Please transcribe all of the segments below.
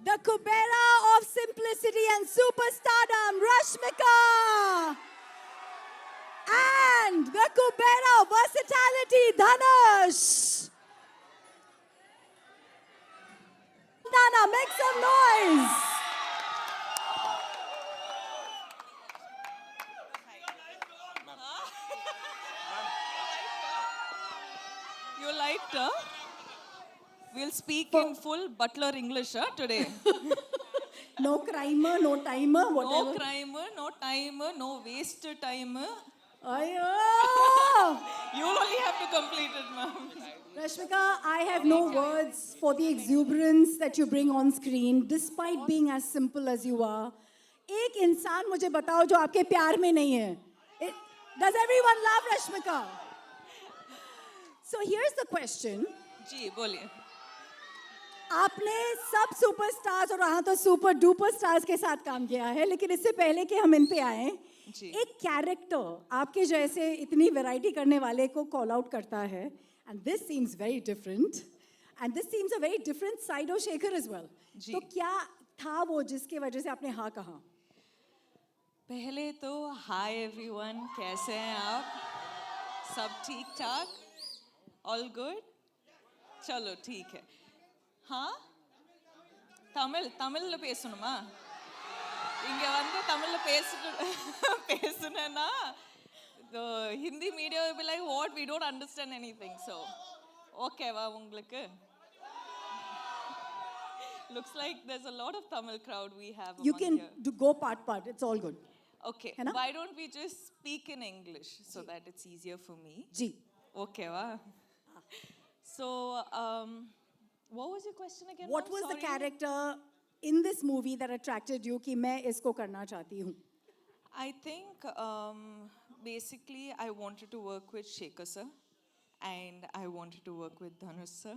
the Kubera of simplicity and superstardom, Rashmika. And the Kubera of versatility, Dhanush. Dana, make some noise. You liked her? We'll speak in full Butler English today. No crimer, no timer, whatever. No crimer, no timer, no waste timer. Ayo! You'll only have to complete it, ma'am. Rashmika, I have no words for the exuberance that you bring on screen, despite being as simple as you are. एक इंसान मुझे बताओ जो आपके प्यार में नहीं है. Does everyone love Rashmika? So here's the question. जी बोलिए. आपने सब सुपरस्टार्स और यहाँ तो सुपर डुपर स्टार्स के साथ काम किया है, लेकिन इससे पहले कि हम इन पे आए, एक कैरेक्टर आपके जैसे इतनी वैरायटी करने वाले को कॉल आउट करता है, and this seems very different, and this seems a very different side of Shekhar as well. तो क्या था वो जिसके वजह से आपने हाँ कहा? पहले तो हाय एवरीवन, कैसे हैं आप? सब ठीक ठाक? All good? चलो ठीक है. हाँ, தமிழ்ல பேசணுமா? இங்க வந்து தமிழ்ல பேசுனேன்னா the Hindi media will be like, what, we don't understand anything. So ஓகேவா உங்களுக்கு? Looks like there's a lot of Tamil crowd we have You among can here. go part, it's all good. Okay, why don't we just speak in English so that it's easier for me? Ji. Okay, so what was your question again? What was the character in this movie that attracted you कि मैं इसको करना चाहती हूँ? I think basically I wanted to work with Shekhar sir, and I wanted to work with Dhanush sir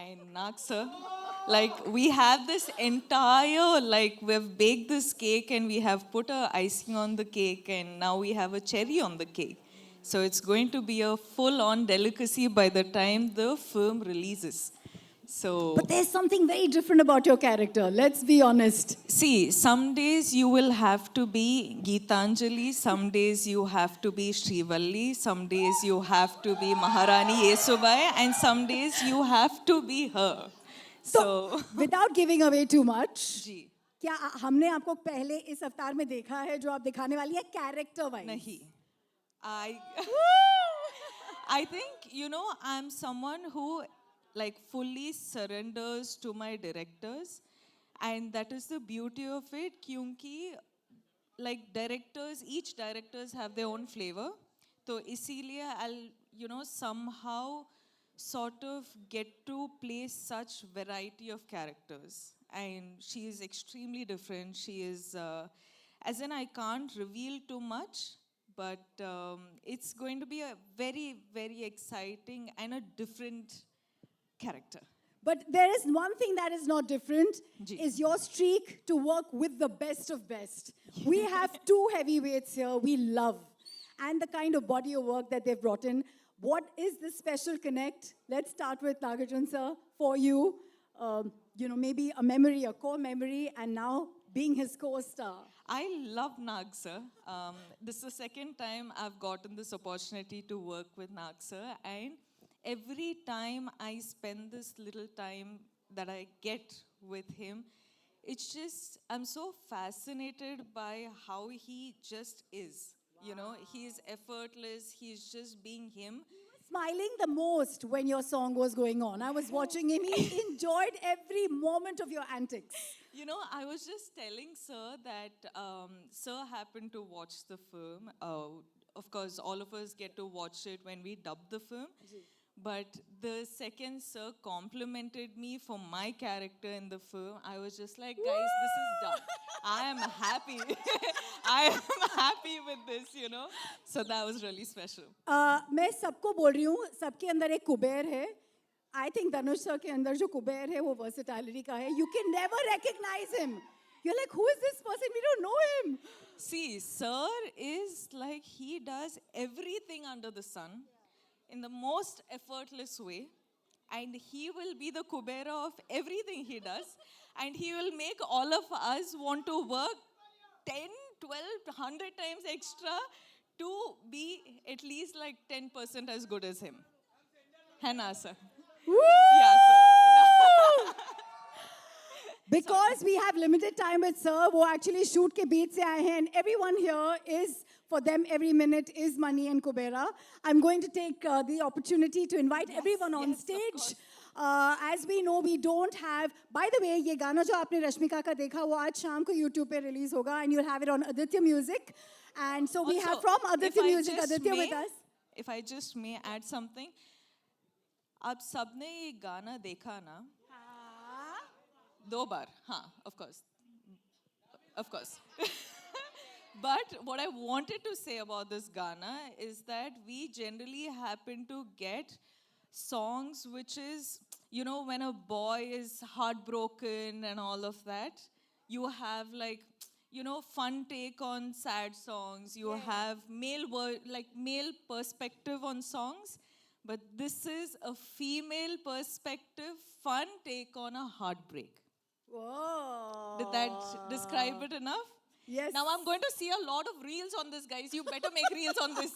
and Nag sir. Like we have this entire, like we've baked this cake and we have put a icing on the cake and now we have a cherry on the cake. So it's going to be a full-on delicacy by the time the film releases. So, but there's something very different about your character. Let's be honest. See, some days you will have to be Geetanjali, some days you have to be Srivalli, some days you have to be Maharani Yesubai, and some days you have to be her. So, without giving away too much, जी. क्या हमने आपको पहले इस अवतार में देखा है जो आप दिखाने वाली है कैरेक्टर वाइज? नहीं. I think, you know, I'm someone who like fully surrenders to my directors, and that is the beauty of it, kyunki like directors, each directors have their own flavor, so isliye I'll, you know, somehow sort of get to play such variety of characters, and she is extremely different. She is as in I can't reveal too much, but it's going to be a very, very exciting and a different character. But there is one thing that is not different, is your streak to work with the best of best. We have two heavyweights here we love, and the kind of body of work that they've brought in. What is this special connect? Let's start with Nagarjun sir. For you, you know, maybe a memory, a core memory, and now being his co-star. I love Nag sir. This is the second time I've gotten this opportunity to work with Nag sir, and every time I spend this little time that I get with him, it's just, I'm so fascinated by how he just is. You know, he's effortless, he's just being him. Smiling the most when your song was going on. I was watching him. He enjoyed every moment of your antics. You know, I was just telling Sir that Sir happened to watch the film. Of course, all of us get to watch it when we dub the film. But the second Sir complimented me for my character in the film, I was just like, guys, this is done. I am happy. I am happy with this, you know. So that was really special. मैं सबको बोल रही हूँ, सबके अंदर एक कुबेर है. I think Dhanush sir के अंदर जो कुबेर है वो versatility का है. You can never recognize him. You're like, who is this person? We don't know him. See, Sir is like, he does everything under the sun in the most effortless way. and he will be the Kubera of everything he does, and he will make all of us want to work 10, 12, 100 times extra to be at least like 10% as good as him. है ना sir? Yeah, sir. Because we have limited time with sir, वो actually shoot के बीच से आए हैं, and everyone here is, for them, every minute is money and Kubera. I'm going to take the opportunity to invite everyone on yes, of stage. course. As we know, we don't have. By the way, ये गाना जो आपने रश्मिका का देखा, वो आज शाम को YouTube पे release होगा, and you'll have it on Aditya Music. And so we Also, have from Aditya if I Music, just Aditya may- with us. If I just may add something, आप सबने ये गाना देखा ना? 2 बार, हाँ, of course. But what I wanted to say about this Ghana is that we generally happen to get songs which is, you know, when a boy is heartbroken and all of that, you have like, you know, fun take on sad songs. You have male perspective on songs. But this is a female perspective, fun take on a heartbreak. Whoa. Did that describe it enough? Yes. Now I'm going to see a lot of reels on this, guys. You better make reels on this.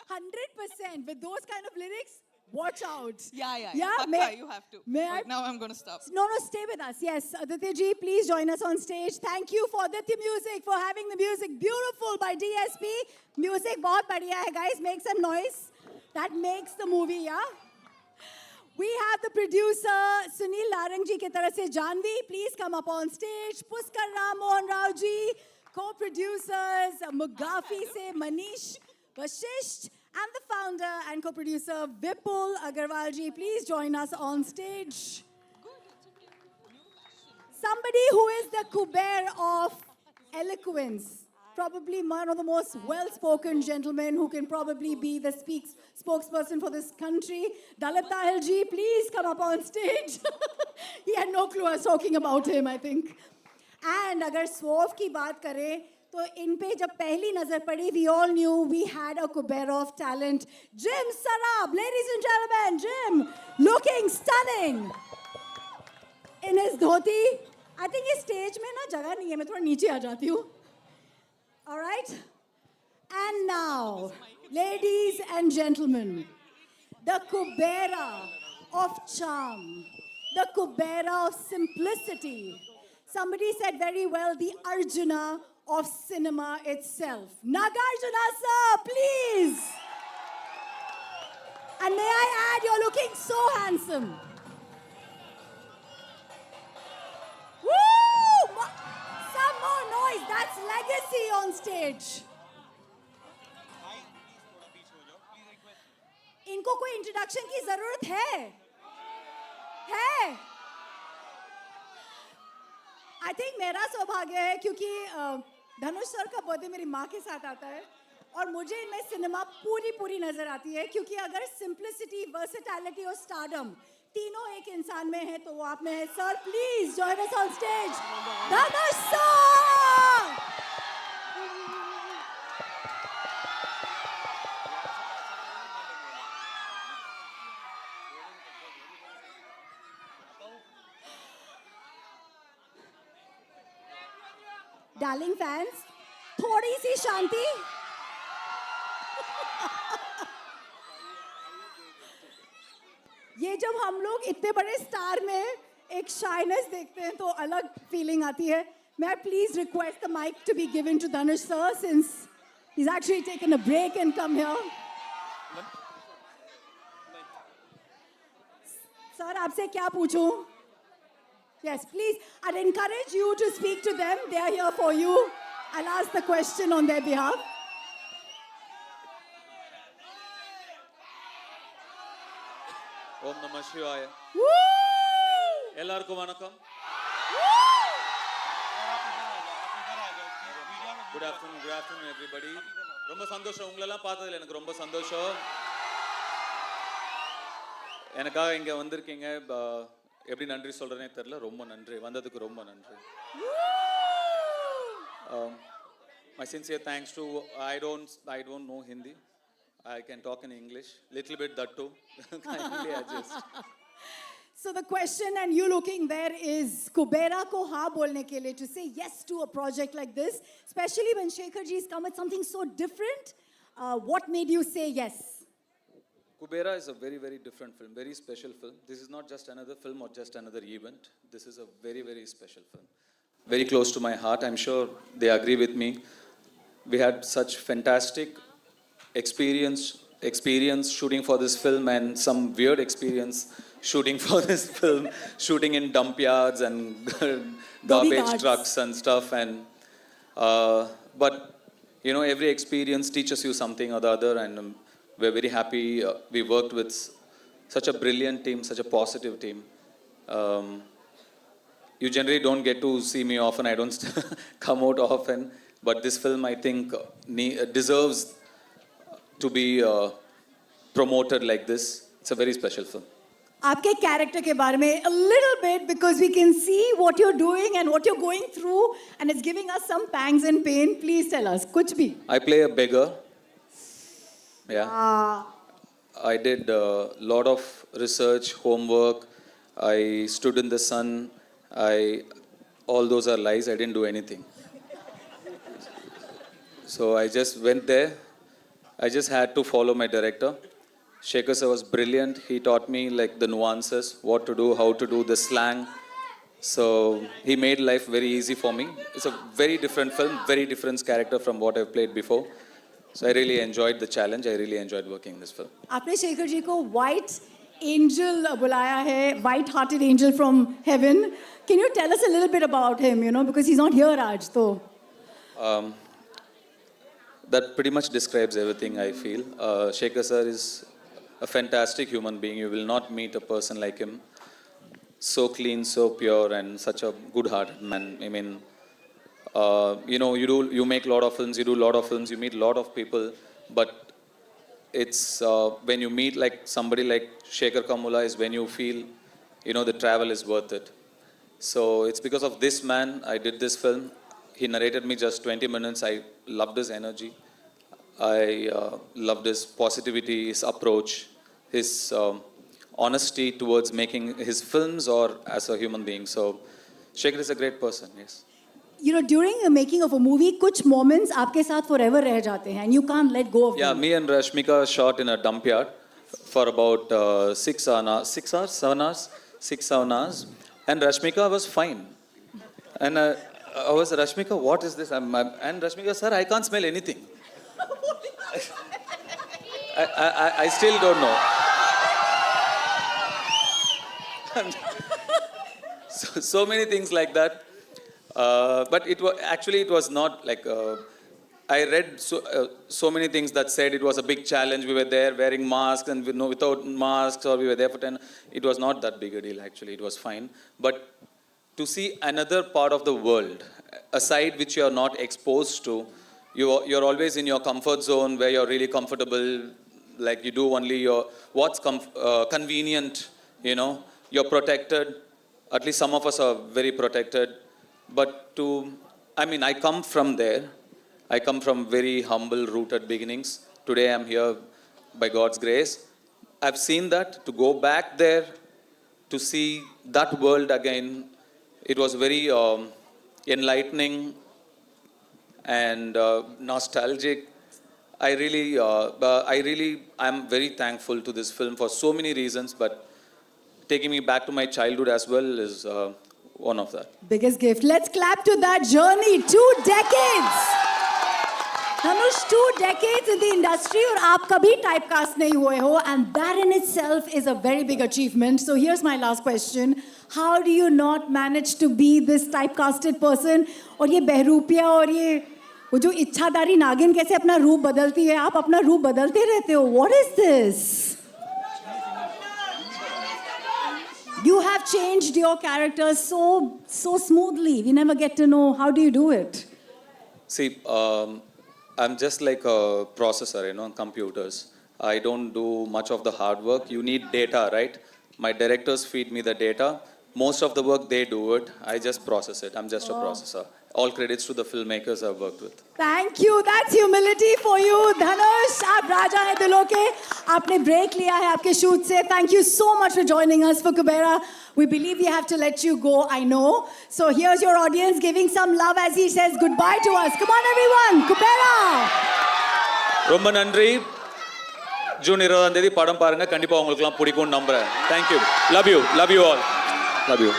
100% with those kind of lyrics. Watch out. Yeah. Yeah, Pakka, you have to. may Right, I- now I'm going to stop. No, stay with us. Yes, Aditya ji, please join us on stage. Thank you for Aditya Music for having the music beautiful by DSP. Music बहुत बढ़िया है, guys. Make some noise. That makes the movie, yeah. We have the producer Sunil Larang ji की तरफ से Janvi. Please come up on stage. Puskar Ram Mohan Rao ji, co-producers Mugafi se Manish Vashisht, and the founder and co-producer Vipul Agarwal ji. Please join us on stage. Somebody who is the Kuber of eloquence. Probably one of the most well-spoken gentlemen who can probably be the spokesperson for this country. Dalit Tahil ji, please come up on stage. He had no clue I was talking about him, I think. And agar Swerve की बात करें, तो इन पे जब पहली नजर पड़ी, we all knew we had a Kuber of talent. Jim Sarab, ladies and gentlemen, Jim, looking stunning. In his dhoti. I think इस stage में ना जगह नहीं है, मैं थोड़ा नीचे आ जाती हूँ. All right? And now, ladies and gentlemen, the Kubera of charm, the Kubera of simplicity. Somebody said very well, the Arjuna of cinema itself. Nagarjuna sir, please. And may I add, you're looking so handsome. Woo! Some more noise. That's legacy on stage. इनको कोई introduction की जरूरत है? I think मेरा सौभाग्य है क्योंकि धनुष sir का बर्थडे मेरी माँ के साथ आता है और मुझे इनमें सिनेमा पूरी नजर आती है क्योंकि अगर सिंप्लिसिटी, वर्सेटैलिटी और स्टारडम तीनों एक इंसान में है तो वो आप में है. Sir please join us on stage. Dhanush sir. Darling fans, थोड़ी सी शांति. ये जब हम लोग इतने बड़े स्टार में एक शाइनेस देखते हैं तो अलग फीलिंग आती है. May I please request the mic to be given to Dhanush sir since he's actually taken a break and come here. Sir, आपसे क्या पूछूं? Yes, please. I'd encourage you to speak to them. They are here for you. I'll ask the question on their behalf. Om Namah Shivaya. Woo! எல்லாருக்கும் வணக்கம். Good afternoon everybody. ரொம்ப சந்தோஷம் உங்களெல்லாம் பார்த்ததுல எனக்கு ரொம்ப சந்தோஷம். எனக்காக இங்க வந்திருக்கீங்க. எப்படி நன்றி சொல்றேனே தெரியல. ரொம்ப நன்றி. வந்ததுக்கு ரொம்ப நன்றி. My sincere thanks to I don't know Hindi. I can talk in English, little bit that too. Kindly adjust. So the question, and you looking there, is Kubera ko हाँ बोलने के लिए, to say yes to a project like this, especially when Shekhar ji's come with something so different. What made you say yes? Kubera is a very, very different film, very special film. This is not just another film or just another event. This is a very, very special film. Very close to my heart. I'm sure they agree with me. We had such fantastic experience shooting for this film, and some weird experience shooting for this film, shooting in dump yards and garbage guards. trucks and stuff. And but you know, every experience teaches you something or the other, and we're very happy we worked with such a brilliant team, such a positive team. You generally don't get to see me often. I don't come out often, but this film, I think, deserves to be promoted like this. It's a very special film. आपके character के बारे में a little bit, because we can see what you're doing and what you're going through, and it's giving us some pangs and pain. Please tell us, कुछ भी. I play a beggar. Yeah. I did a lot of research, homework. I stood in the sun. All those are lies. I didn't do anything. So I just went there. I just had to follow my director. Shekhar sir was brilliant. He taught me like the nuances, what to do, how to do, the slang. So he made life very easy for me. It's a very different film, very different character from what I've played before. So I really enjoyed the challenge. I really enjoyed working in this film. आपने शेखर जी को white angel बुलाया है, white-hearted angel from heaven. Can you tell us a little bit about him? You know, because he's not here, Raj. So. That pretty much describes everything I feel. Shekhar sir is a fantastic human being. You will not meet a person like him. So clean, so pure, and such a good-hearted man. I mean, you know, you make a lot of films, you do a lot of films, you meet a lot of people, but it's when you meet like somebody like Shekhar Kamula is when you feel, you know, the travel is worth it. So it's because of this man I did this film. He narrated me just 20 minutes. I loved his energy. I loved his positivity, his approach, his honesty towards making his films or as a human being. So Shekhar is a great person, yes. You know, during the making of a movie, कुछ moments आपके साथ forever रह जाते हैं, and you can't let go of Yeah, them. me and Rashmika shot in a dump yard for about 6 hours, 7 hours, 6-7 hours, and Rashmika was fine. And I was, Rashmika, what is this? And Rashmika, sir, I can't smell anything. I still don't know. So many things like that. But it was not like I read so many things that said it was a big challenge. We were there wearing masks and without masks, or we were there for 10. It was not that big a deal actually. It was fine. But to see another part of the world, a side which you are not exposed to, you're always in your comfort zone where you're really comfortable. Like you do only what's convenient. You know, you're protected. At least some of us are very protected. But I come from there. I come from very humble, rooted beginnings. Today I'm here by God's grace. I've seen that. To go back there, to see that world again, it was very enlightening and nostalgic. I'm very thankful to this film for so many reasons, but taking me back to my childhood as well is one of that. Biggest gift. Let's clap to that journey. 2 decades. Dhanush, 2 decades in the industry, और आप कभी typecast नहीं हुए हो, and that in itself is a very big achievement. So here's my last question. How do you not manage to be this typecasted person? और ये बहरूपिया और ये वो जो इच्छाधारी नागिन कैसे अपना रूप बदलती है? आप अपना रूप बदलते रहते हो. What is this? You have changed your character so smoothly. We never get to know. How do you do it? See, I'm just like a processor, you know, computers. I don't do much of the hard work. You need data, right? My directors feed me the data. Most of the work, they do it. I just process it. I'm just a processor. all credits to the filmmakers I've worked with. Thank you. That's humility for you. Dhanush, आप राजा हैं दिलों के. आपने break लिया है आपके shoot से. Thank you so much for joining us for Kubera. We believe we have to let you go, I know. So here's your audience giving some love as he says goodbye to us. Come on everyone, Kubera. ரொம்ப நன்றி. June 20ஆம் தேதி படம் பாருங்க, கண்டிப்பா உங்களுக்குலாம் பிடிக்கும்னு நம்புறேன். Thank you. Love you all. Love you.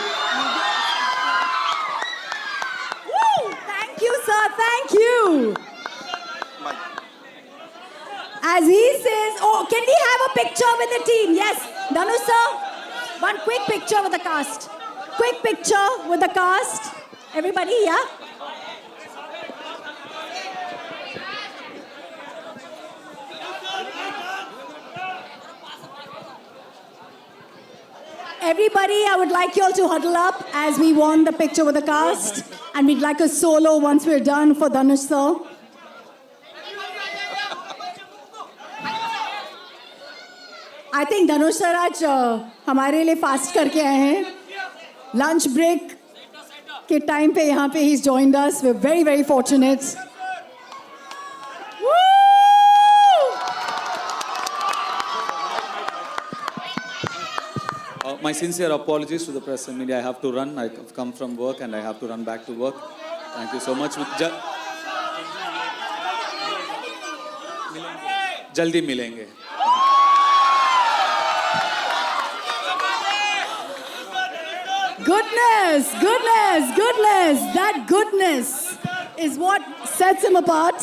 Woo! Thank you, sir. Thank you. As he says, oh, can we have a picture with the team? Yes, Dhanush sir. One quick picture with the cast. Quick picture with the cast. Everybody, yeah? Everybody, I would like you all to huddle up as we want the picture with the cast. And we'd like a solo once we're done for Dhanush sir. I think Dhanush sir आज हमारे लिए fast करके आए हैं. Lunch break के time पे यहाँ पे he's joined us. We're very, very fortunate. Woo! My sincere apologies to the press and media. I have to run. I've come from work and I have to run back to work. Thank you so much. जल्दी मिलेंगे. Goodness, goodness, goodness. That goodness is what sets him apart.